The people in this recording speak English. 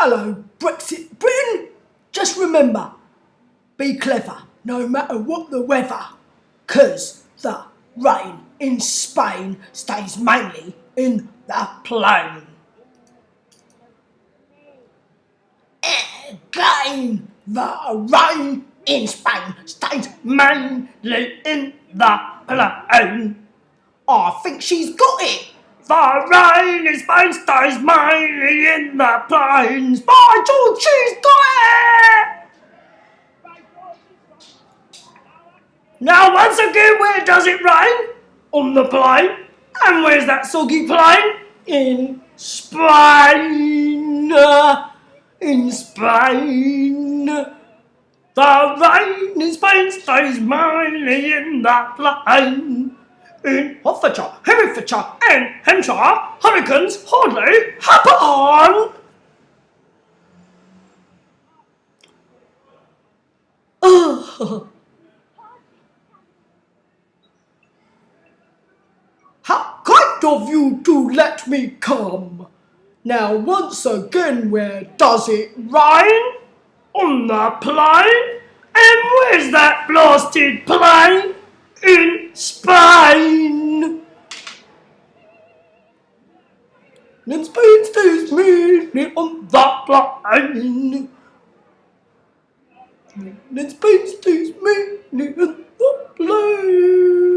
Hello, Brexit Britain. Just remember, be clever, no matter what the weather, 'cause the rain in Spain stays mainly in the plain. Again, the rain in Spain stays mainly in the plain. I think she's got it. The rain in Spain stays mainly in the plains. By George, she's got it! Now once again, where does it rain? On the plain. And where's that soggy plain? In Spain. In Spain. The rain in Spain stays mainly in the plain. In Hertfordshire, Herefordshire and Hampshire, hurricanes hardly happen. How kind of you to let me come. Now once again, where does it rain? On the plain. And where's that blasted plain? In Spain. And Spain stays mainly on the plain. And Spain stays mainly on the plain.